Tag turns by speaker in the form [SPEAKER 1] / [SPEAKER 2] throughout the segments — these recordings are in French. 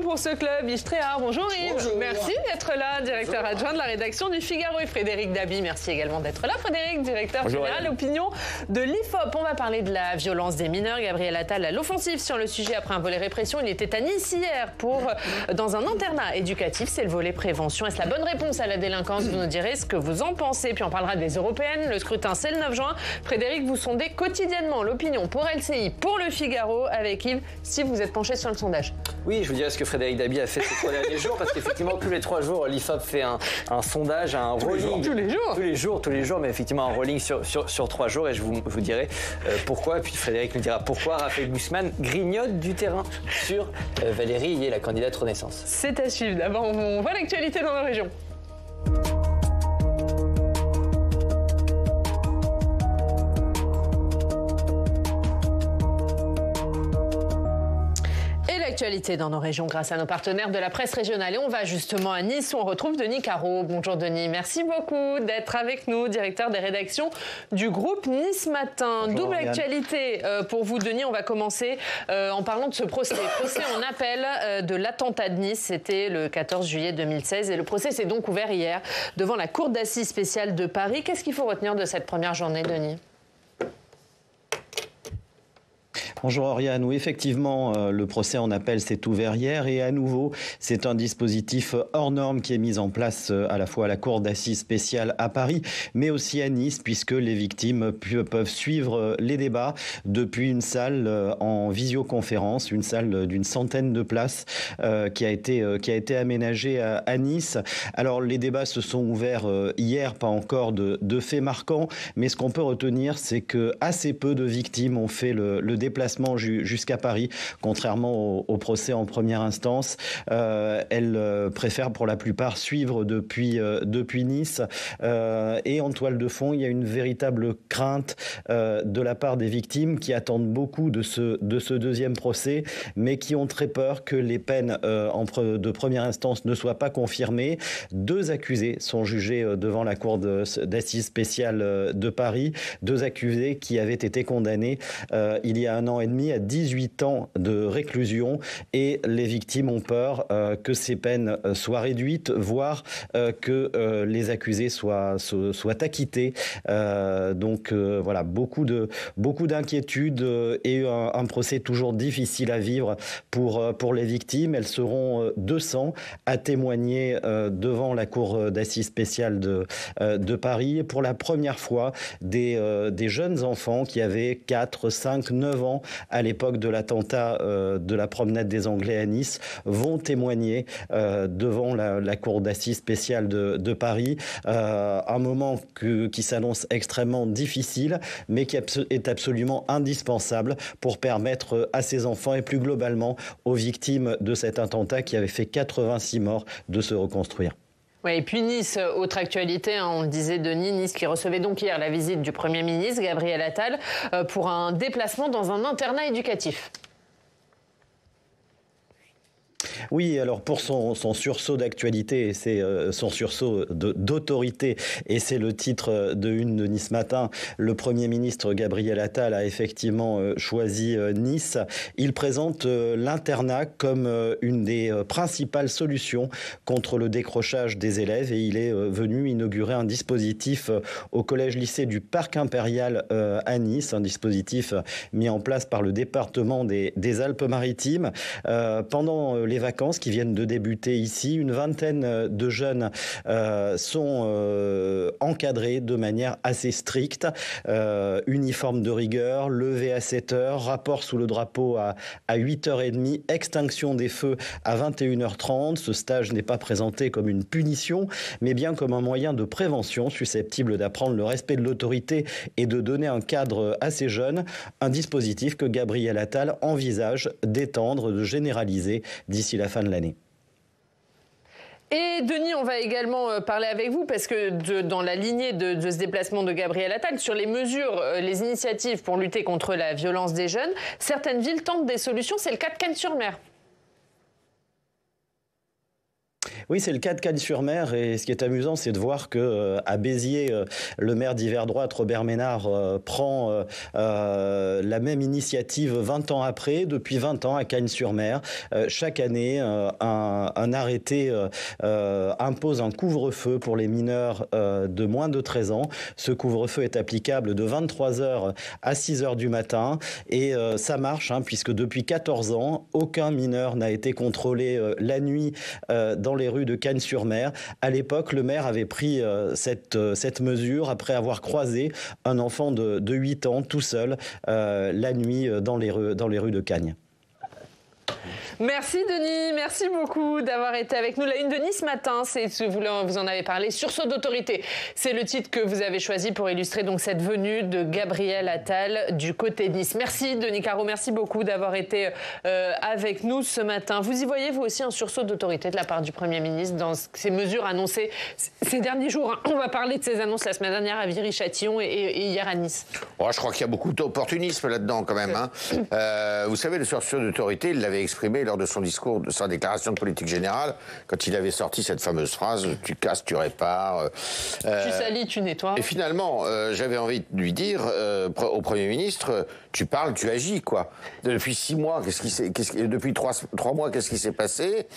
[SPEAKER 1] Pour ce club, Yves Tréhard. Bonjour Yves.
[SPEAKER 2] Bonjour.
[SPEAKER 1] Merci d'être là, directeur adjoint de la rédaction du Figaro, et Frédéric Dabi. Merci également d'être là, Frédéric, directeur général opinion de l'IFOP. On va parler de la violence des mineurs. Gabriel Attal à l'offensive sur le sujet après un volet répression. Il était à Nice hier dans un internat éducatif. C'est le volet prévention. Est-ce la bonne réponse à la délinquance? Vous nous direz ce que vous en pensez. Puis on parlera des européennes. Le scrutin, c'est le 9 juin. Frédéric, vous sondez quotidiennement l'opinion pour LCI, pour le Figaro, avec Yves, si vous êtes penché sur le sondage.
[SPEAKER 2] Oui, je vous dirais ce que Frédéric Dabi a fait ces 3 derniers jours, parce qu'effectivement, tous les 3 jours, l'IFOP fait un sondage, un rolling. Tous les jours, mais effectivement, un rolling sur 3 jours, et je vous dirai pourquoi, et puis Frédéric nous dira pourquoi Raphaël Glucksmann grignote du terrain sur Valérie Yé, la candidate Renaissance.
[SPEAKER 1] C'est à suivre. D'abord, on voit l'actualité dans nos régions. Actualité dans nos régions grâce à nos partenaires de la presse régionale. Et on va justement à Nice où on retrouve Denis Caro. Bonjour Denis, merci beaucoup d'être avec nous, directeur des rédactions du groupe Nice Matin.
[SPEAKER 3] Bonjour,
[SPEAKER 1] double actualité pour vous Denis. On va commencer en parlant de ce procès en appel de l'attentat de Nice. C'était le 14 juillet 2016 et le procès s'est donc ouvert hier devant la cour d'assises spéciale de Paris. Qu'est-ce qu'il faut retenir de cette première journée, Denis ?
[SPEAKER 3] Bonjour Oriane, oui effectivement le procès en appel s'est ouvert hier et à nouveau c'est un dispositif hors norme qui est mis en place à la fois à la cour d'assises spéciale à Paris mais aussi à Nice puisque les victimes peuvent suivre les débats depuis une salle en visioconférence, une salle d'une centaine de places qui a été aménagée à Nice. Alors les débats se sont ouverts hier, pas encore de faits marquants, mais ce qu'on peut retenir c'est que assez peu de victimes ont fait le déplacement jusqu'à Paris, contrairement au procès en première instance. Elles préfèrent pour la plupart suivre depuis Nice. Et en toile de fond, il y a une véritable crainte de la part des victimes qui attendent beaucoup de ce deuxième procès, mais qui ont très peur que les peines de première instance ne soient pas confirmées. 2 accusés sont jugés devant la cour d'assises spéciale de Paris. 2 accusés qui avaient été condamnés il y a 1 an et demi à 18 ans de réclusion et les victimes ont peur que ces peines soient réduites, voire que les accusés soient acquittés. Donc voilà, beaucoup d'inquiétudes et un procès toujours difficile à vivre pour les victimes. Elles seront 200 à témoigner devant la cour d'assises spéciale de Paris. Et pour la première fois, des jeunes enfants qui avaient 4, 5, 9 ans à l'époque de l'attentat de la promenade des Anglais à Nice vont témoigner devant la cour d'assises spéciale de Paris. Un moment qui s'annonce extrêmement difficile, mais qui est absolument indispensable pour permettre à ces enfants et plus globalement aux victimes de cet attentat qui avait fait 86 morts de se reconstruire.
[SPEAKER 1] Ouais, et puis Nice, autre actualité, on le disait Denis, Nice qui recevait donc hier la visite du Premier ministre Gabriel Attal pour un déplacement dans un internat éducatif.
[SPEAKER 3] Oui, alors pour son sursaut d'actualité, c'est son sursaut d'autorité, et c'est le titre de une de Nice Matin, le Premier ministre Gabriel Attal a effectivement choisi Nice. Il présente l'internat comme une des principales solutions contre le décrochage des élèves, et il est venu inaugurer un dispositif au collège-lycée du Parc Impérial à Nice, un dispositif mis en place par le département des Alpes-Maritimes. Pendant les vacances qui viennent de débuter ici, une vingtaine de jeunes sont encadrés de manière assez stricte. Uniforme de rigueur, levé à 7h, rapport sous le drapeau à 8h30, extinction des feux à 21h30. Ce stage n'est pas présenté comme une punition, mais bien comme un moyen de prévention susceptible d'apprendre le respect de l'autorité et de donner un cadre à ces jeunes. Un dispositif que Gabriel Attal envisage d'étendre, de généraliser d'ici la fin de l'année.
[SPEAKER 1] Et Denis, on va également parler avec vous parce que dans la lignée de ce déplacement de Gabriel Attal, sur les mesures, les initiatives pour lutter contre la violence des jeunes, certaines villes tentent des solutions. C'est le cas de Cannes-sur-Mer.
[SPEAKER 3] Oui, c'est le cas de Cagnes-sur-Mer. Et ce qui est amusant, c'est de voir qu'à Béziers, le maire d'hiver droite, Robert Ménard, prend la même initiative 20 ans après. Depuis 20 ans, à Cagnes-sur-Mer, chaque année, un arrêté impose un couvre-feu pour les mineurs de moins de 13 ans. Ce couvre-feu est applicable de 23h à 6h du matin. Et ça marche, puisque depuis 14 ans, aucun mineur n'a été contrôlé la nuit dans les rues de Cagnes-sur-Mer. À l'époque, le maire avait pris cette mesure après avoir croisé un enfant de 8 ans tout seul la nuit dans les rues de Cagnes.
[SPEAKER 1] Merci Denis, merci beaucoup d'avoir été avec nous. La une de Nice ce matin, vous en avez parlé, sursaut d'autorité. C'est le titre que vous avez choisi pour illustrer donc cette venue de Gabriel Attal du côté de Nice. Merci Denis Caro, merci beaucoup d'avoir été avec nous ce matin. Vous y voyez vous aussi un sursaut d'autorité de la part du Premier ministre dans ces mesures annoncées ces derniers jours. On va parler de ces annonces la semaine dernière à Viry-Châtillon et hier à Nice.
[SPEAKER 4] Oh, je crois qu'il y a beaucoup d'opportunisme là-dedans quand même. Vous savez, le sursaut d'autorité, il l'avait exprimé lors de son discours, de sa déclaration de politique générale, quand il avait sorti cette fameuse phrase « tu casses, tu répares ».
[SPEAKER 1] Tu salis, tu nettoies.
[SPEAKER 4] Et finalement, j'avais envie de lui dire au Premier ministre, tu parles, tu agis, quoi. Depuis 6 mois, depuis 3 mois, qu'est-ce qui s'est passé?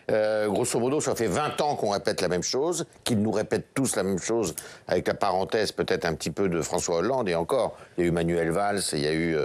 [SPEAKER 4] Grosso modo, ça fait 20 ans qu'on répète la même chose, qu'ils nous répètent tous la même chose, avec la parenthèse peut-être un petit peu de François Hollande, et encore, il y a eu Manuel Valls, il y a eu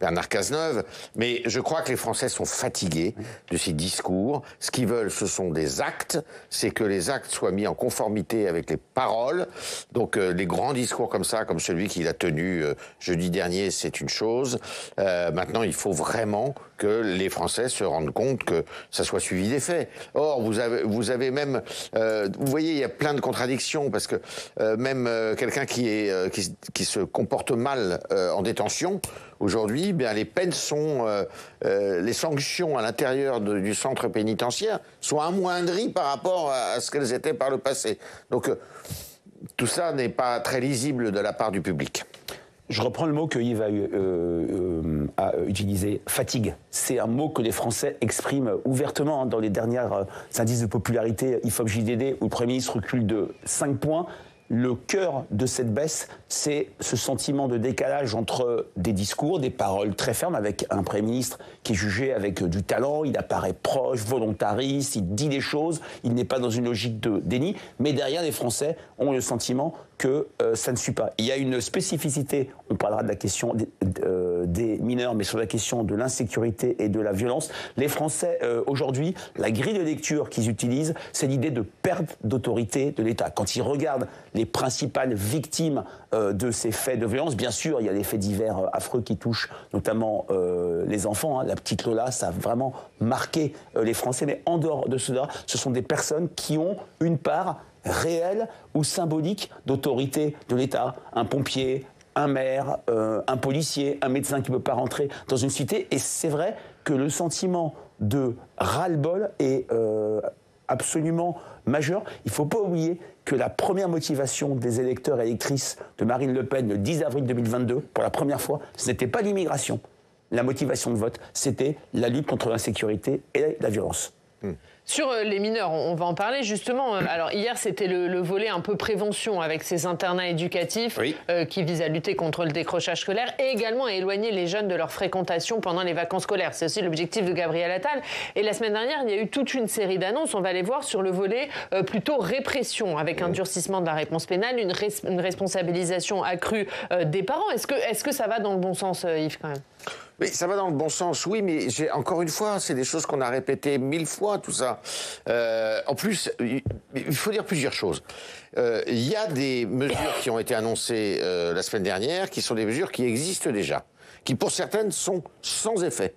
[SPEAKER 4] Bernard Cazeneuve, mais je crois que les Français sont fatigués de ces discours. Ce qu'ils veulent, ce sont des actes, c'est que les actes soient mis en conformité avec les paroles. Donc les grands discours comme ça, comme celui qu'il a tenu jeudi dernier, c'est une chose. Maintenant, il faut vraiment que les Français se rendent compte que ça soit suivi des faits. Or, vous avez même... vous voyez, il y a plein de contradictions, parce que même quelqu'un qui se comporte mal en détention, aujourd'hui, bien, les peines sont... les sanctions à l'intérieur du centre pénitentiaire sont amoindries par rapport à ce qu'elles étaient par le passé. Donc, tout ça n'est pas très lisible de la part du public.
[SPEAKER 5] Je reprends le mot que Yves a utilisé, fatigue. C'est un mot que les Français expriment ouvertement dans les dernières indices de popularité IFOP-JDD, où le Premier ministre recule de 5 points. Le cœur de cette baisse, c'est ce sentiment de décalage entre des discours, des paroles très fermes, avec un Premier ministre qui est jugé avec du talent, il apparaît proche, volontariste, il dit des choses, il n'est pas dans une logique de déni, mais derrière, les Français ont le sentiment que ça ne suit pas. Il y a une spécificité, on parlera de la question des mineurs, mais sur la question de l'insécurité et de la violence. Les Français, aujourd'hui, la grille de lecture qu'ils utilisent, c'est l'idée de perte d'autorité de l'État. Quand ils regardent les principales victimes de ces faits de violence, bien sûr, il y a des faits divers affreux qui touchent notamment les enfants. La petite Lola, ça a vraiment marqué les Français. Mais en dehors de cela, ce sont des personnes qui ont une part réelle ou symbolique d'autorité de l'État. Un pompier, un maire, un policier, un médecin qui ne peut pas rentrer dans une cité. Et c'est vrai que le sentiment de ras-le-bol est absolument majeur. Il ne faut pas oublier que la première motivation des électeurs et électrices de Marine Le Pen le 10 avril 2022, pour la première fois, ce n'était pas l'immigration. La motivation de vote, c'était la lutte contre l'insécurité et la violence.
[SPEAKER 1] Sur les mineurs, on va en parler justement. Alors hier, c'était le volet un peu prévention avec ces internats éducatifs qui visent à lutter contre le décrochage scolaire et également à éloigner les jeunes de leur fréquentation pendant les vacances scolaires. C'est aussi l'objectif de Gabriel Attal. Et la semaine dernière, il y a eu toute une série d'annonces. On va les voir sur le volet plutôt répression, avec un durcissement de la réponse pénale, une responsabilisation accrue des parents. Est-ce que ça va dans le bon sens, Yves, quand même ?
[SPEAKER 4] Oui, ça va dans le bon sens, oui, mais encore une fois, c'est des choses qu'on a répétées 1000 fois, tout ça. En plus, il faut dire plusieurs choses. Il y a des mesures qui ont été annoncées la semaine dernière, qui sont des mesures qui existent déjà, qui pour certaines sont sans effet.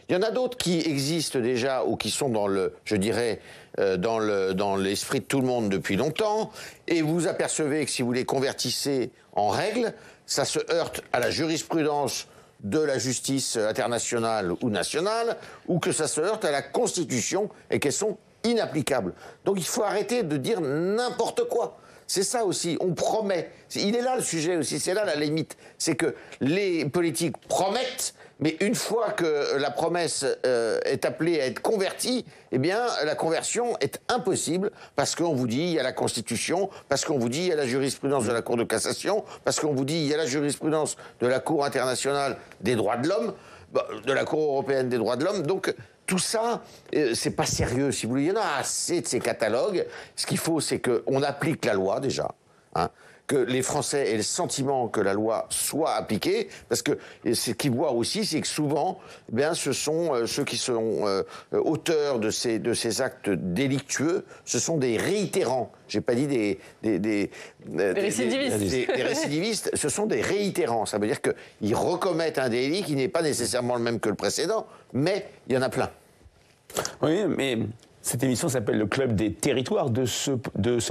[SPEAKER 4] Il y en a d'autres qui existent déjà ou qui sont dans le, je dirais, dans l'esprit de tout le monde depuis longtemps, et vous apercevez que si vous les convertissez en règles, ça se heurte à la jurisprudence de la justice internationale ou nationale, ou que ça se heurte à la Constitution et qu'elles sont inapplicables. Donc il faut arrêter de dire n'importe quoi. C'est ça aussi, on promet. Il est là le sujet aussi, c'est là la limite. C'est que les politiques promettent, Mais une fois que la promesse est appelée à être convertie, eh bien, la conversion est impossible parce qu'on vous dit il y a la Constitution, parce qu'on vous dit il y a la jurisprudence de la Cour de cassation, parce qu'on vous dit il y a la jurisprudence de la Cour internationale des droits de l'homme, de la Cour européenne des droits de l'homme. Donc, tout ça, c'est pas sérieux, si vous voulez. Il y en a assez de ces catalogues. Ce qu'il faut, c'est qu'on applique la loi, déjà. Hein, que les Français aient le sentiment que la loi soit appliquée, parce que ce qu'ils voient aussi, c'est que souvent, eh bien, ce sont ceux qui sont auteurs de ces actes délictueux, ce sont des réitérants. J'ai pas dit des
[SPEAKER 1] récidivistes.
[SPEAKER 4] Des récidivistes, ce sont des réitérants. Ça veut dire qu'ils recommettent un délit qui n'est pas nécessairement le même que le précédent, mais il y en a plein.
[SPEAKER 5] Oui, mais cette émission s'appelle le Club des territoires. De ce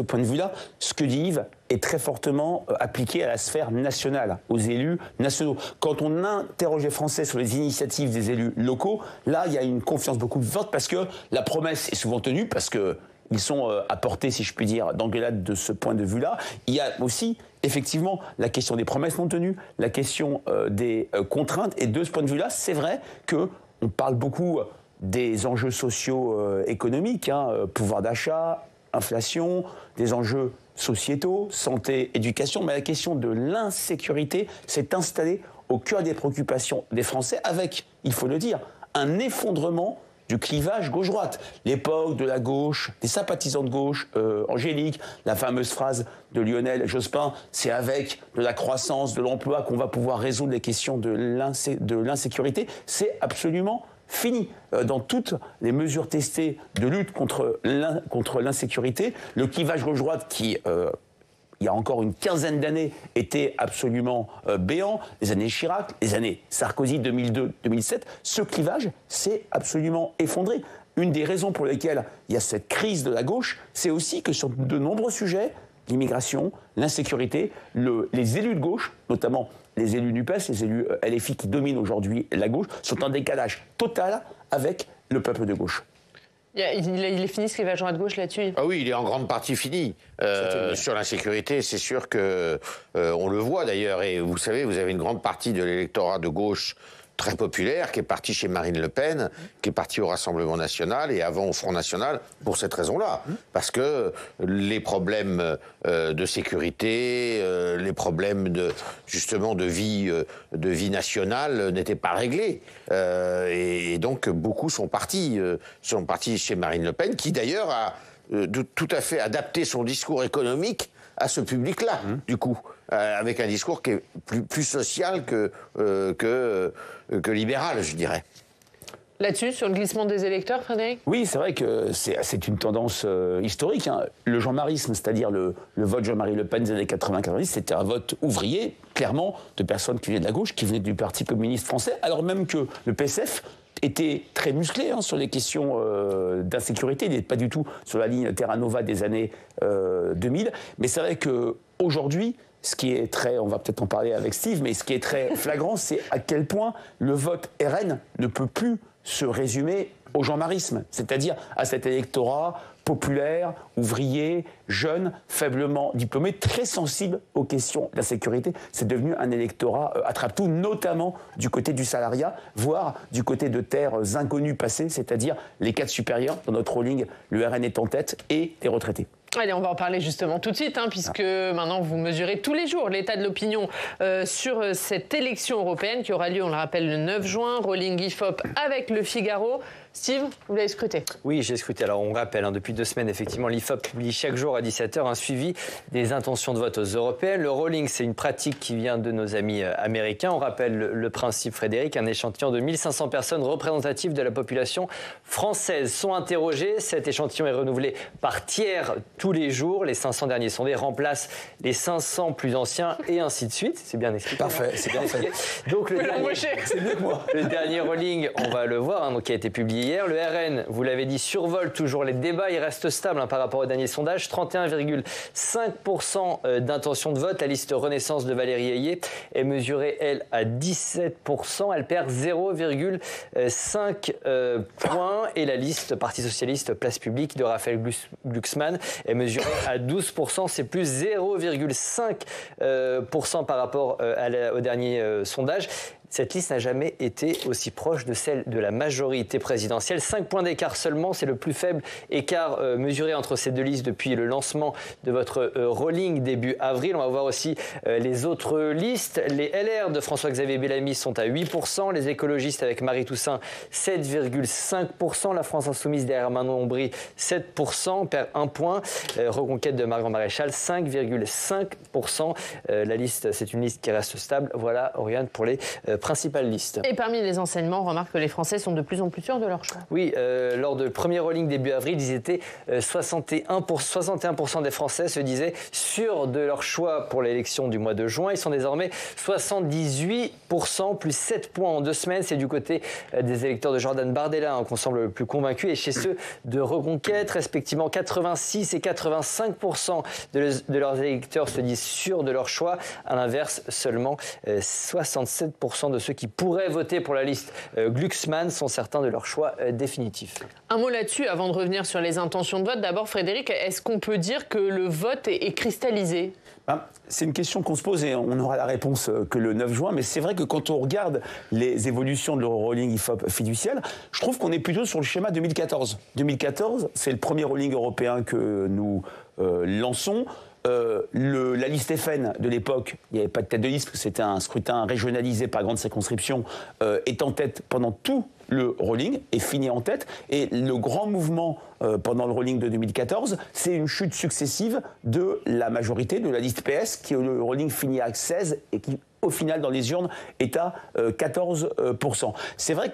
[SPEAKER 5] point de vue-là, ce que dit Yves est très fortement appliqué à la sphère nationale, aux élus nationaux. Quand on interroge les Français sur les initiatives des élus locaux, là, il y a une confiance beaucoup plus forte parce que la promesse est souvent tenue, parce qu'ils sont à portée, si je puis dire, d'engueulade de ce point de vue-là. Il y a aussi, effectivement, la question des promesses non tenues, la question des contraintes. Et de ce point de vue-là, c'est vrai qu'on parle beaucoup des enjeux socio-économiques, pouvoir d'achat, inflation, des enjeux sociétaux, santé, éducation, mais la question de l'insécurité s'est installée au cœur des préoccupations des Français avec, il faut le dire, un effondrement du clivage gauche-droite. L'époque de la gauche, des sympathisants de gauche, Angélique, la fameuse phrase de Lionel Jospin, c'est avec de la croissance, de l'emploi qu'on va pouvoir résoudre les questions de l'insécurité, c'est absolument fini. Dans toutes les mesures testées de lutte contre l'insécurité, le clivage gauche-droite qui, il y a encore une quinzaine d'années, était absolument béant, les années Chirac, les années Sarkozy 2002-2007, ce clivage s'est absolument effondré. Une des raisons pour lesquelles il y a cette crise de la gauche, c'est aussi que sur de nombreux sujets, l'immigration, l'insécurité, les élus de gauche, notamment les élus NUPES, les élus LFI qui dominent aujourd'hui la gauche, sont en décalage total avec le peuple de gauche.
[SPEAKER 1] Il est fini ce clivage droite-gauche là-dessus?
[SPEAKER 4] Ah oui, il est en grande partie fini. Sur l'insécurité, c'est sûr que on le voit d'ailleurs. Et vous savez, vous avez une grande partie de l'électorat de gauche très populaire qui est parti chez Marine Le Pen, qui est parti au Rassemblement National et avant au Front National pour cette raison-là. Parce que les problèmes de sécurité, les problèmes justement de vie nationale n'étaient pas réglés. Et donc beaucoup sont partis chez Marine Le Pen, qui d'ailleurs a tout à fait adapté son discours économique à ce public-là, du coup, avec un discours qui est plus social que libéral, je dirais.
[SPEAKER 1] Là-dessus, sur le glissement des électeurs, Frédéric?
[SPEAKER 5] Oui, c'est vrai que c'est une tendance historique. Le jean-marisme, c'est-à-dire le vote Jean-Marie Le Pen des années 80-90, c'était un vote ouvrier, clairement, de personnes qui venaient de la gauche, qui venaient du Parti communiste français, alors même que le PSF était très musclé sur les questions d'insécurité. Il n'est pas du tout sur la ligne Terra Nova des années 2000. Mais c'est vrai qu'aujourd'hui, ce qui est très, on va peut-être en parler avec Steve, mais ce qui est très flagrant, c'est à quel point le vote RN ne peut plus se résumer au jean-marisme, c'est-à-dire à cet électorat populaire, ouvrier, jeune, faiblement diplômé, très sensible aux questions de la sécurité. C'est devenu un électorat attrape-tout, notamment du côté du salariat, voire du côté de terres inconnues passées, c'est-à-dire les cadres supérieurs. Dans notre rolling, le RN est en tête, et les retraités.
[SPEAKER 1] Allez, on va en parler justement tout de suite, puisque maintenant vous mesurez tous les jours l'état de l'opinion sur cette élection européenne qui aura lieu, on le rappelle, le 9 juin, rolling IFOP avec Le Figaro. Steve, vous l'avez scruté?
[SPEAKER 2] Oui, j'ai scruté. Alors on rappelle, depuis 2 semaines, effectivement, l'IFOP publie chaque jour à 17h un suivi des intentions de vote aux européennes. Le rolling, c'est une pratique qui vient de nos amis américains. On rappelle le principe, Frédéric, un échantillon de 1500 personnes représentatives de la population française sont interrogées. Cet échantillon est renouvelé par tiers tous les jours. Les 500 derniers sondés remplacent les 500 plus anciens et ainsi de suite. C'est bien expliqué.
[SPEAKER 5] Parfait, c'est bien expliqué.
[SPEAKER 2] Donc le dernier rolling, on va le voir, donc, qui a été publié hier. Le RN, vous l'avez dit, survole toujours les débats. Il reste stable par rapport au dernier sondage. 31,5% d'intention de vote. La liste Renaissance de Valérie Ayé est mesurée, elle, à 17%. Elle perd 0,5 points. Et la liste Parti Socialiste Place Publique de Raphaël Glucksmann est mesurée à 12%. C'est plus 0,5% par rapport au dernier sondage. cette liste n'a jamais été aussi proche de celle de la majorité présidentielle. 5 points d'écart seulement, c'est le plus faible écart mesuré entre ces deux listes depuis le lancement de votre rolling début avril. On va voir aussi les autres listes. Les LR de François-Xavier Bellamy sont à 8%, les écologistes avec Marie Toussaint 7,5%, la France Insoumise derrière Manon Ombry 7%, perd 1 point, Reconquête de Marion Maréchal 5,5%. La liste, c'est une liste qui reste stable. Voilà, Oriane, pour les principales listes.
[SPEAKER 1] Et parmi les enseignements, on remarque que les Français sont de plus en plus sûrs de leur choix.
[SPEAKER 2] Oui, lors de premier rolling début avril, ils étaient 61% des Français se disaient sûrs de leur choix pour l'élection du mois de juin. Ils sont désormais 78%, plus 7 points en 2 semaines. C'est du côté des électeurs de Jordan Bardella qu'on semble le plus convaincu. Et chez ceux de Reconquête, respectivement 86 et 85% de leurs électeurs se disent sûrs de leur choix. À l'inverse, seulement 67% de ceux qui pourraient voter pour la liste Glucksmann sont certains de leur choix définitif.
[SPEAKER 1] Un mot là-dessus, avant de revenir sur les intentions de vote. D'abord, Frédéric, est-ce qu'on peut dire que le vote est cristallisé ?
[SPEAKER 5] C'est une question qu'on se pose et on aura la réponse que le 9 juin. Mais c'est vrai que quand on regarde les évolutions de l'Eurorolling IFOP fiduciel, je trouve qu'on est plutôt sur le schéma 2014. 2014, c'est le premier rolling européen que nous lançons. La liste FN de l'époque, il n'y avait pas de tête de liste, parce que c'était un scrutin régionalisé par grande circonscription, est en tête pendant tout le rolling et finit en tête. Et le grand mouvement pendant le rolling de 2014, c'est une chute successive de la majorité de la liste PS, qui le rolling finit à 16 et qui, au final, dans les urnes, est à 14%. C'est vrai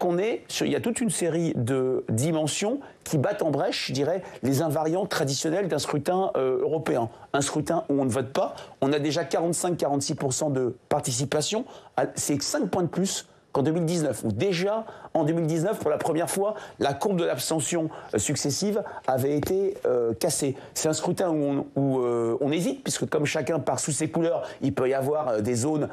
[SPEAKER 5] il y a toute une série de dimensions qui battent en brèche, je dirais, les invariants traditionnels d'un scrutin européen. Un scrutin où on ne vote pas, on a déjà 45-46% de participation, c'est 5 points de plus qu'en 2019, où déjà, en 2019, pour la première fois, la courbe de l'abstention successive avait été cassée. C'est un scrutin où on hésite, puisque comme chacun part sous ses couleurs, il peut y avoir des zones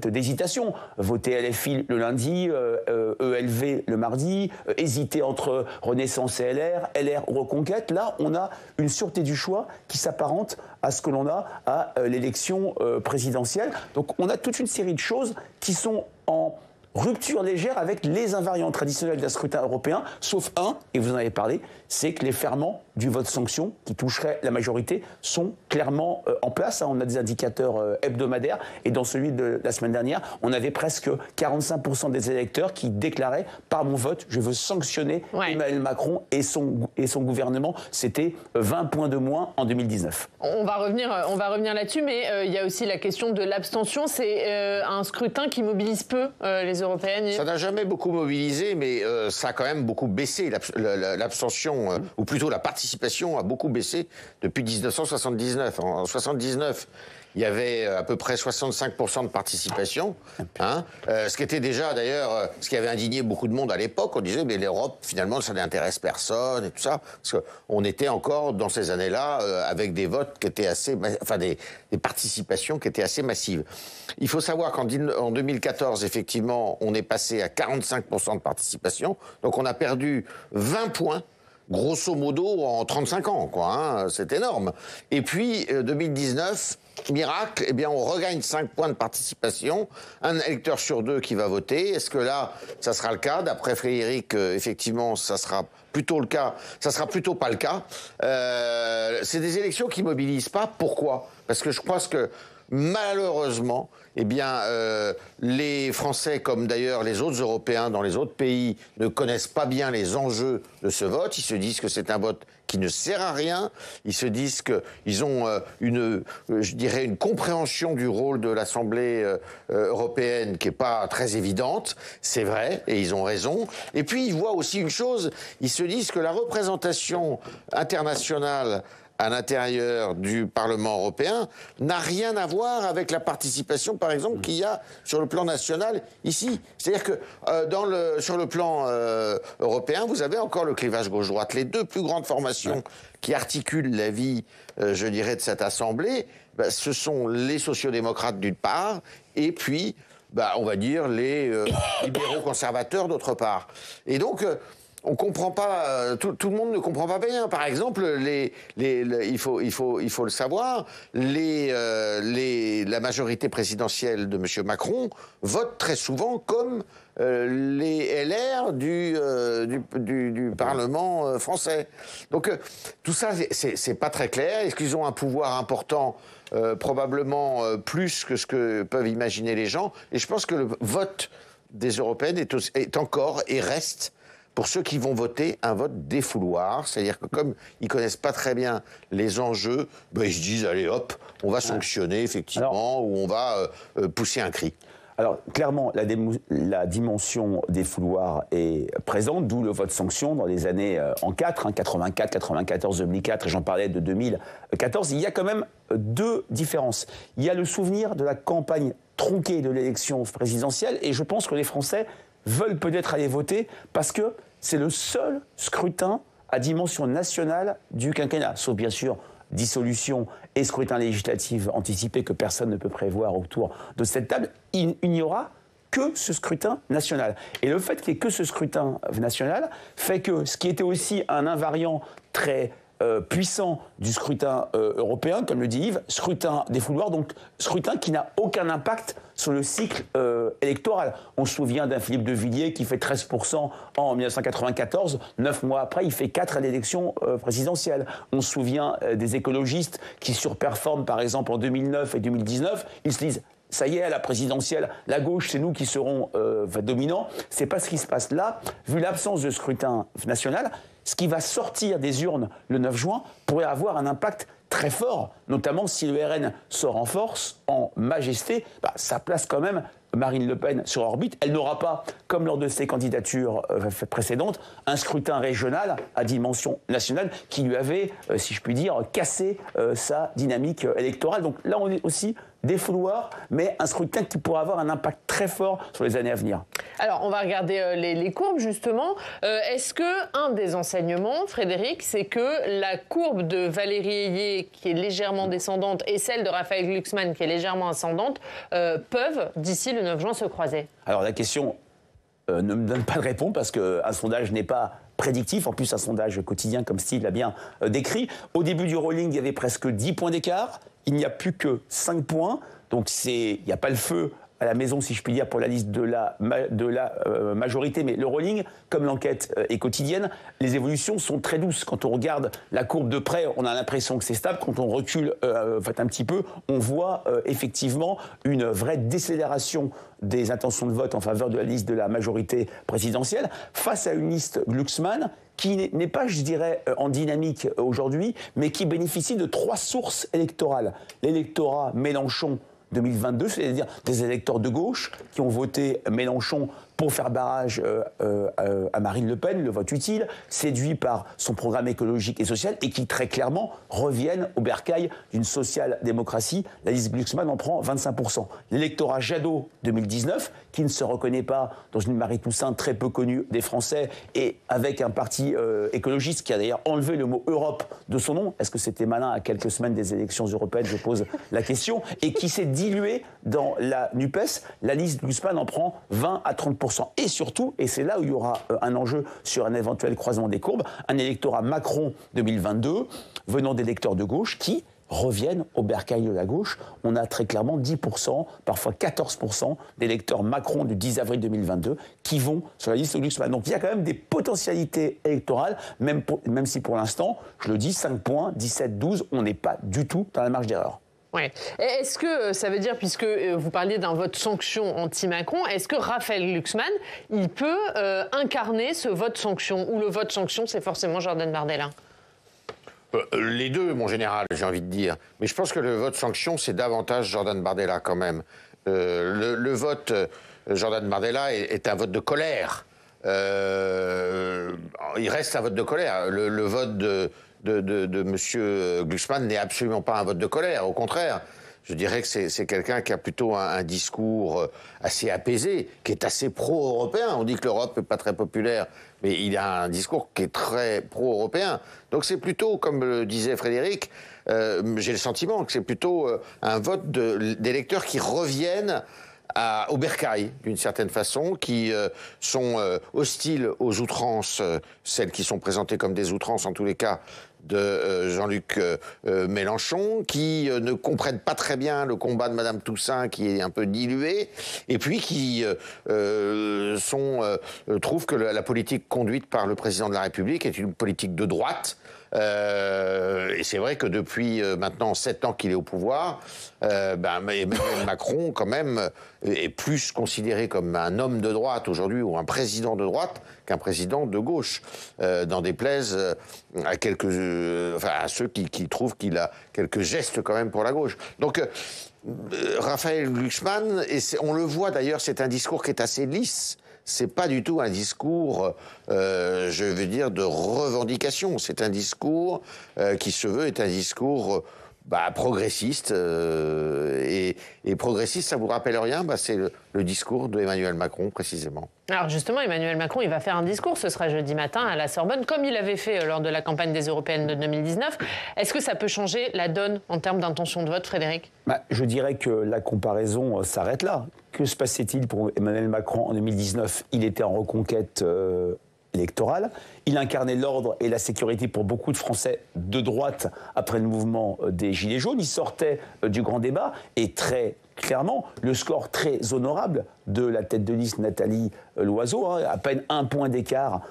[SPEAKER 5] d'hésitation. Voter LFI le lundi, ELV le mardi, hésiter entre Renaissance et LR Reconquête. Là, on a une sûreté du choix qui s'apparente à ce que l'on a à l'élection présidentielle. Donc on a toute une série de choses qui sont en rupture légère avec les invariants traditionnels d'un scrutin européen, sauf un, et vous en avez parlé, c'est que les ferments du vote sanction qui toucherait la majorité sont clairement en place. On a des indicateurs hebdomadaires, et dans celui de la semaine dernière, on avait presque 45% des électeurs qui déclaraient « par mon vote, je veux sanctionner Emmanuel Macron et son gouvernement ». C'était 20 points de moins en 2019.
[SPEAKER 1] On va revenir là-dessus, mais il y a aussi la question de l'abstention. C'est un scrutin qui mobilise peu les Européennes.
[SPEAKER 4] Ça n'a jamais beaucoup mobilisé, mais ça a quand même beaucoup baissé. L'abstention, ou plutôt la participation, a beaucoup baissé depuis 1979. En 1979, il y avait à peu près 65% de participation, ce qui était déjà d'ailleurs, ce qui avait indigné beaucoup de monde à l'époque. On disait, mais l'Europe, finalement, ça n'intéresse personne et tout ça. Parce qu'on était encore, dans ces années-là, avec des votes qui étaient des participations qui étaient assez massives. Il faut savoir qu'en 2014, effectivement, on est passé à 45% de participation. Donc on a perdu 20 points. Grosso modo, en 35 ans, c'est énorme. Et puis, 2019, miracle, on regagne 5 points de participation, un électeur sur 2 qui va voter. Est-ce que là, ça sera le cas? D'après Frédéric, effectivement, ça sera plutôt le cas. Ça sera plutôt pas le cas. C'est des élections qui mobilisent pas. Pourquoi? Parce que je pense que, malheureusement, les Français, comme d'ailleurs les autres Européens dans les autres pays, ne connaissent pas bien les enjeux de ce vote. Ils se disent que c'est un vote qui ne sert à rien. Ils se disent qu'ils ont une compréhension du rôle de l'Assemblée européenne qui n'est pas très évidente. C'est vrai, et ils ont raison. Et puis, ils voient aussi une chose. Ils se disent que la représentation internationale à l'intérieur du Parlement européen n'a rien à voir avec la participation, par exemple, qu'il y a sur le plan national ici. C'est-à-dire que sur le plan européen, vous avez encore le clivage gauche-droite. Les deux plus grandes formations qui articulent la vie, je dirais, de cette Assemblée, ce sont les sociodémocrates d'une part, et puis, on va dire, les libéraux conservateurs d'autre part. Et donc, on comprend pas, tout le monde ne comprend pas bien. Par exemple, il faut le savoir, la majorité présidentielle de M. Macron vote très souvent comme les LR du Parlement français. Donc tout ça, c'est pas très clair. Est-ce qu'ils ont un pouvoir important? Probablement plus que ce que peuvent imaginer les gens. Et je pense que le vote des européennes est encore et reste, pour ceux qui vont voter, un vote défouloir. C'est-à-dire que comme ils ne connaissent pas très bien les enjeux, ils se disent, allez hop, on va sanctionner effectivement, ou on va pousser un cri.
[SPEAKER 5] Alors, clairement, la dimension des fouloirs est présente, d'où le vote sanction dans les années en 4, 84, 94, 2004, et j'en parlais de 2014. Il y a quand même deux différences. Il y a le souvenir de la campagne tronquée de l'élection présidentielle, et je pense que les Français veulent peut-être aller voter parce que c'est le seul scrutin à dimension nationale du quinquennat, sauf bien sûr dissolution et scrutin législatif anticipé que personne ne peut prévoir autour de cette table. Il n'y aura que ce scrutin national. Et le fait qu'il n'y ait que ce scrutin national fait que ce qui était aussi un invariant très puissant du scrutin européen, comme le dit Yves, scrutin des fouloirs, donc scrutin qui n'a aucun impact sur le cycle électoral. On se souvient d'un Philippe de Villiers qui fait 13% en 1994, 9 mois après, il fait 4 à l'élection présidentielle. On se souvient des écologistes qui surperforment, par exemple, en 2009 et 2019, ils se disent ça y est, à la présidentielle, la gauche, c'est nous qui serons dominants. C'est pas ce qui se passe là. Vu l'absence de scrutin national, ce qui va sortir des urnes le 9 juin pourrait avoir un impact très fort, notamment si le RN sort en force, en majesté, ça place quand même Marine Le Pen sur orbite. Elle n'aura pas, comme lors de ses candidatures précédentes, un scrutin régional à dimension nationale qui lui avait, si je puis dire, cassé sa dynamique électorale. Donc là, on est aussi des fouloirs, mais un scrutin qui pourra avoir un impact très fort sur les années à venir.
[SPEAKER 1] Alors, on va regarder les courbes, justement. Est-ce qu'un des enseignements, Frédéric, c'est que la courbe de Valérie Ayé, qui est légèrement descendante, et celle de Raphaël Glucksmann, qui est légèrement ascendante, peuvent, d'ici le 9 juin, se croiser?
[SPEAKER 5] Alors, la question ne me donne pas de réponse, parce qu'un sondage n'est pas prédictif, en plus un sondage quotidien, comme Steve l'a bien décrit. Au début du rolling, il y avait presque 10 points d'écart. Il n'y a plus que 5 points, donc il n'y a pas le feu à la maison, si je puis dire, pour la liste de la majorité. Mais le rolling, comme l'enquête est quotidienne, les évolutions sont très douces. Quand on regarde la courbe de près, on a l'impression que c'est stable. Quand on recule un petit peu, on voit effectivement une vraie décélération des intentions de vote en faveur de la liste de la majorité présidentielle, face à une liste Glucksmann qui n'est pas, je dirais, en dynamique aujourd'hui, mais qui bénéficie de 3 sources électorales. L'électorat Mélenchon 2022, c'est-à-dire des électeurs de gauche qui ont voté Mélenchon pour faire barrage à Marine Le Pen, le vote utile, séduit par son programme écologique et social, et qui très clairement reviennent au bercail d'une social-démocratie. La liste Glucksmann en prend 25%. L'électorat Jadot 2019, qui ne se reconnaît pas dans une Marie Toussaint très peu connue des Français, et avec un parti écologiste qui a d'ailleurs enlevé le mot Europe de son nom. Est-ce que c'était malin à quelques semaines des élections européennes? Je pose la question. Et qui s'est dilué dans la NUPES. La liste Glucksmann en prend 20 à 30%. Et surtout, et c'est là où il y aura un enjeu sur un éventuel croisement des courbes, un électorat Macron 2022, venant d'électeurs de gauche qui reviennent au bercail de la gauche. On a très clairement 10%, parfois 14% d'électeurs Macron du 10 avril 2022 qui vont sur la liste de Glucksmann. Donc il y a quand même des potentialités électorales, même si pour l'instant, je le dis, 5 points, 17-12, on n'est pas du tout dans la marge d'erreur.
[SPEAKER 1] Ouais. Est-ce que ça veut dire, puisque vous parliez d'un vote sanction anti-Macron, est-ce que Raphaël Glucksmann, il peut incarner ce vote sanction, ou le vote sanction, c'est forcément Jordan Bardella?
[SPEAKER 4] Les deux, mon général, j'ai envie de dire. Mais je pense que le vote sanction, c'est davantage Jordan Bardella quand même. Le vote Jordan Bardella est un vote de colère. Il reste un vote de colère. Le vote de M. Glucksmann n'est absolument pas un vote de colère, au contraire. Je dirais que c'est quelqu'un qui a plutôt un discours assez apaisé, qui est assez pro-européen. On dit que l'Europe n'est pas très populaire, mais il a un discours qui est très pro-européen. Donc c'est plutôt, comme le disait Frédéric, j'ai le sentiment que c'est plutôt un vote d'électeurs qui reviennent au bercail, d'une certaine façon, qui sont hostiles aux outrances, celles qui sont présentées comme des outrances en tous les cas, de Jean-Luc Mélenchon, qui ne comprennent pas très bien le combat de Madame Toussaint, qui est un peu dilué, et puis qui trouvent que la politique conduite par le président de la République est une politique de droite. Et c'est vrai que depuis maintenant 7 ans qu'il est au pouvoir, Emmanuel Macron, quand même, est plus considéré comme un homme de droite aujourd'hui, ou un président de droite, qu'un président de gauche. N'en déplaise à ceux qui trouvent qu'il a quelques gestes quand même pour la gauche. Donc, Raphaël Glucksmann, et on le voit d'ailleurs, c'est un discours qui est assez lisse. C'est pas du tout un discours, je veux dire, de revendication. C'est un discours qui se veut être un discours progressiste. Et progressiste, ça vous rappelle rien ? C'est le discours d'Emmanuel Macron, précisément.
[SPEAKER 1] Alors justement, Emmanuel Macron, il va faire un discours, ce sera jeudi matin à la Sorbonne, comme il avait fait lors de la campagne des Européennes de 2019. Est-ce que ça peut changer la donne en termes d'intention de vote, Frédéric ?
[SPEAKER 5] Je dirais que la comparaison s'arrête là. Que se passait-il pour Emmanuel Macron en 2019 ? Il était en reconquête électorale. Il incarnait l'ordre et la sécurité pour beaucoup de Français de droite après le mouvement des Gilets jaunes. Il sortait du grand débat et très clairement, le score très honorable de la tête de liste Nathalie Loiseau, à peine 1 point d'écart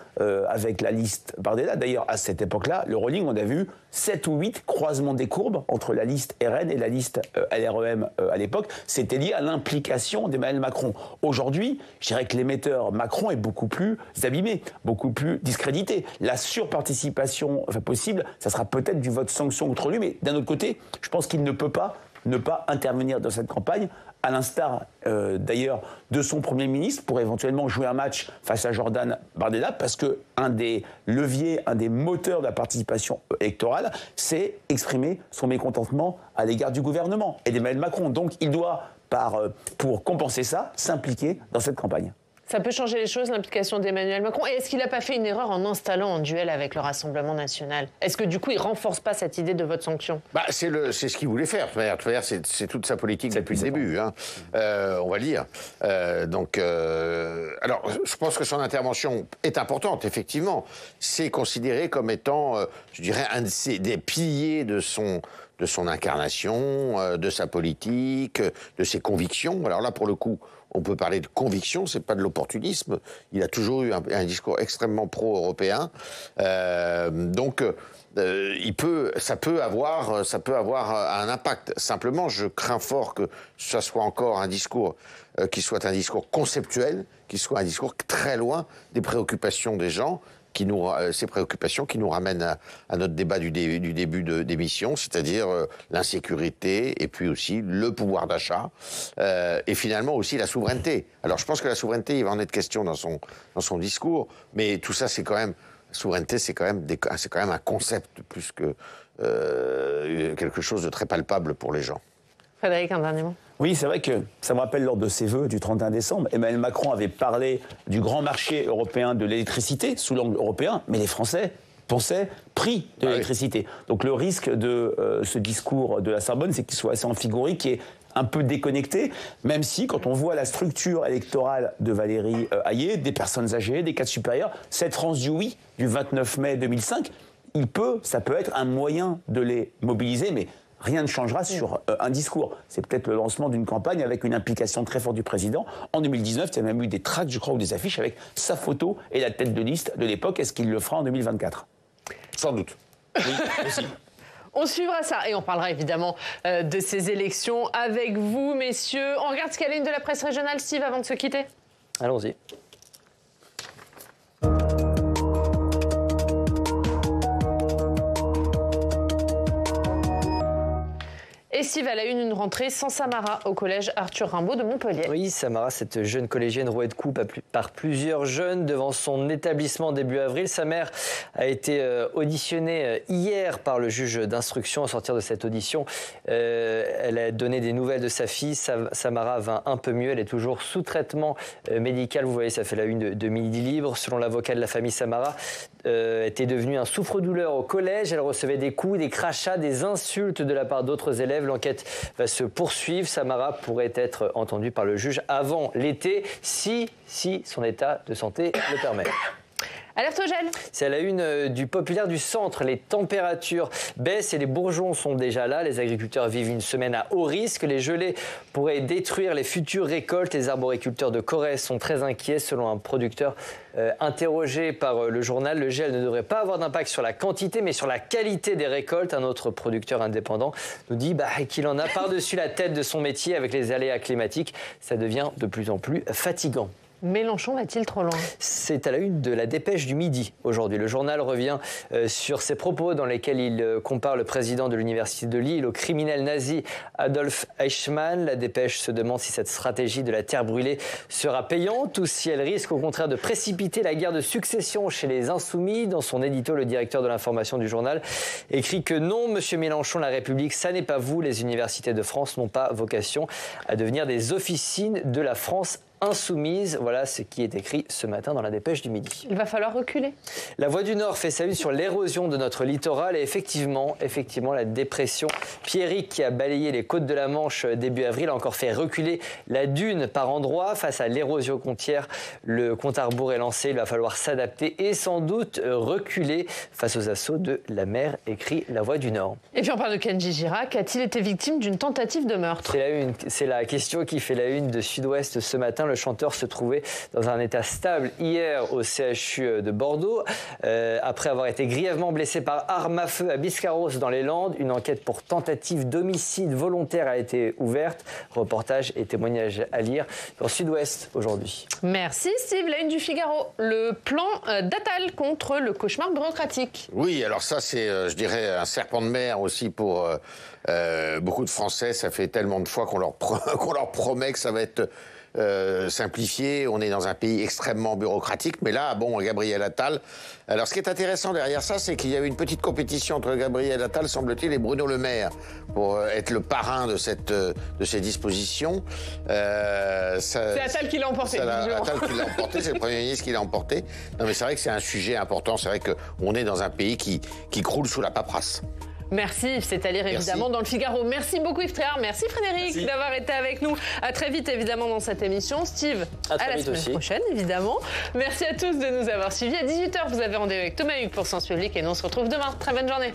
[SPEAKER 5] avec la liste Bardella. D'ailleurs, à cette époque-là, le rolling, on a vu 7 ou 8 croisements des courbes entre la liste RN et la liste LREM à l'époque. C'était lié à l'implication d'Emmanuel Macron. Aujourd'hui, je dirais que l'émetteur Macron est beaucoup plus abîmé, beaucoup plus discrédité. La surparticipation possible, ça sera peut-être du vote sanction contre lui, mais d'un autre côté, je pense qu'il ne peut pas ne pas intervenir dans cette campagne, à l'instar d'ailleurs de son Premier ministre, pour éventuellement jouer un match face à Jordan Bardella, parce qu'un des leviers, un des moteurs de la participation électorale, c'est exprimer son mécontentement à l'égard du gouvernement et d'Emmanuel Macron. Donc il doit, pour compenser ça, s'impliquer dans cette campagne.
[SPEAKER 1] Ça peut changer les choses, l'implication d'Emmanuel Macron. Et est-ce qu'il n'a pas fait une erreur en installant un duel avec le Rassemblement national ? Est-ce que du coup, il ne renforce pas cette idée de vote sanction ?
[SPEAKER 4] C'est ce qu'il voulait faire. C'est toute sa politique depuis le début, on va le dire. Alors, je pense que son intervention est importante, effectivement. C'est considéré comme étant, je dirais, un des piliers de son incarnation, de sa politique, de ses convictions. Alors là, pour le coup, on peut parler de conviction, c'est pas de l'opportunisme. Il a toujours eu un discours extrêmement pro-européen. Ça peut avoir un impact. Simplement, je crains fort que ça soit encore un discours qui soit un discours conceptuel, qui soit un discours très loin des préoccupations des gens, ces préoccupations qui nous ramènent à notre débat du début d'émission, c'est-à-dire l'insécurité et puis aussi le pouvoir d'achat et finalement aussi la souveraineté. Alors je pense que la souveraineté, il va en être question dans son discours, mais tout ça, c'est quand même... La souveraineté, c'est quand même un concept plus que quelque chose de très palpable pour les gens.
[SPEAKER 1] Frédéric, un dernier mot.
[SPEAKER 5] Oui, c'est vrai que ça me rappelle lors de ses vœux du 31 décembre, Emmanuel Macron avait parlé du grand marché européen de l'électricité sous l'angle européen, mais les Français pensaient prix de l'électricité. Donc le risque de ce discours de la Sorbonne, c'est qu'il soit assez amphigorique et un peu déconnecté, même si, quand on voit la structure électorale de Valérie Hayé, des personnes âgées, des cadres supérieurs, cette France du oui, du 29 mai 2005, ça peut être un moyen de les mobiliser, mais rien ne changera sur un discours. C'est peut-être le lancement d'une campagne avec une implication très forte du président. En 2019, il y a même eu des tracts, je crois, ou des affiches avec sa photo et la tête de liste de l'époque. Est-ce qu'il le fera en 2024 ?
[SPEAKER 4] Sans doute.
[SPEAKER 5] Oui, aussi.
[SPEAKER 1] On suivra ça et on parlera évidemment de ces élections avec vous, messieurs. On regarde ce qu'il y a ligne de la presse régionale, Steve, avant de se quitter.
[SPEAKER 2] Allons-y.
[SPEAKER 1] Et Steve, elle a eu une rentrée sans Samara au collège Arthur Rimbaud de Montpellier.
[SPEAKER 2] Oui, Samara, cette jeune collégienne rouée de coups par plusieurs jeunes devant son établissement début avril. Sa mère a été auditionnée hier par le juge d'instruction. Au sortir de cette audition, elle a donné des nouvelles de sa fille. Samara va un peu mieux. Elle est toujours sous traitement médical. Vous voyez, ça fait la une de Midi Libre. Selon l'avocat de la famille Samara, était devenue un souffre-douleur au collège. Elle recevait des coups, des crachats, des insultes de la part d'autres élèves. L'enquête va se poursuivre. Samara pourrait être entendue par le juge avant l'été, si son état de santé le permet.
[SPEAKER 1] Alerte au gel.
[SPEAKER 2] C'est à la une du Populaire du Centre. Les températures baissent et les bourgeons sont déjà là. Les agriculteurs vivent une semaine à haut risque. Les gelées pourraient détruire les futures récoltes. Les arboriculteurs de Corrèze sont très inquiets. Selon un producteur interrogé par le journal, le gel ne devrait pas avoir d'impact sur la quantité, mais sur la qualité des récoltes. Un autre producteur indépendant nous dit qu'il en a par-dessus la tête de son métier avec les aléas climatiques. Ça devient de plus en plus fatigant.
[SPEAKER 1] Mélenchon va-t-il trop loin?
[SPEAKER 2] C'est à la une de la Dépêche du Midi aujourd'hui. Le journal revient sur ses propos dans lesquels il compare le président de l'Université de Lille au criminel nazi Adolf Eichmann. La Dépêche se demande si cette stratégie de la terre brûlée sera payante ou si elle risque au contraire de précipiter la guerre de succession chez les Insoumis. Dans son édito, le directeur de l'information du journal écrit que non, monsieur Mélenchon, la République, ça n'est pas vous. Les universités de France n'ont pas vocation à devenir des officines de la France insoumise. Voilà ce qui est écrit ce matin dans la Dépêche du Midi.
[SPEAKER 1] Il va falloir reculer.
[SPEAKER 2] La Voix du Nord fait sa une sur l'érosion de notre littoral et effectivement, la dépression Pierrick qui a balayé les côtes de la Manche début avril a encore fait reculer la dune par endroits. Face à l'érosion côtière, le compte à rebours est lancé. Il va falloir s'adapter et sans doute reculer face aux assauts de la mer, écrit La Voix du Nord.
[SPEAKER 1] Et puis on parle de Kenji Girac. A-t-il été victime d'une tentative de meurtre?
[SPEAKER 2] C'est la question qui fait la une de Sud-Ouest ce matin. Le chanteur se trouvait dans un état stable hier au CHU de Bordeaux. Après avoir été grièvement blessé par arme à feu à Biscarrosse dans les Landes, une enquête pour tentative d'homicide volontaire a été ouverte. Reportage et témoignages à lire dans Sud-Ouest aujourd'hui.
[SPEAKER 1] Merci Steve. La une du Figaro. Le plan d'Attal contre le cauchemar bureaucratique.
[SPEAKER 4] Oui, alors ça c'est, je dirais, un serpent de mer aussi pour beaucoup de Français. Ça fait tellement de fois qu'on leur promet que ça va être simplifié. On est dans un pays extrêmement bureaucratique, mais là, Gabriel Attal. Alors, ce qui est intéressant derrière ça, c'est qu'il y avait une petite compétition entre Gabriel Attal, semble-t-il, et Bruno Le Maire pour être le parrain de ces dispositions.
[SPEAKER 1] C'est Attal qui l'a emporté.
[SPEAKER 4] C'est Attal qui l'a emporté, c'est le Premier ministre qui l'a emporté. Non, mais c'est vrai que c'est un sujet important. C'est vrai qu'on est dans un pays qui croule sous la paperasse.
[SPEAKER 1] Merci, c'est à lire évidemment dans le Figaro. Merci beaucoup Yves Tréhard, merci Frédéric d'avoir été avec nous. À très vite évidemment dans cette émission. Steve, à la semaine prochaine évidemment. Merci à tous de nous avoir suivis. À 18h, vous avez rendez-vous avec Thomas Hugues pour Sens Public et nous on se retrouve demain. Très bonne journée.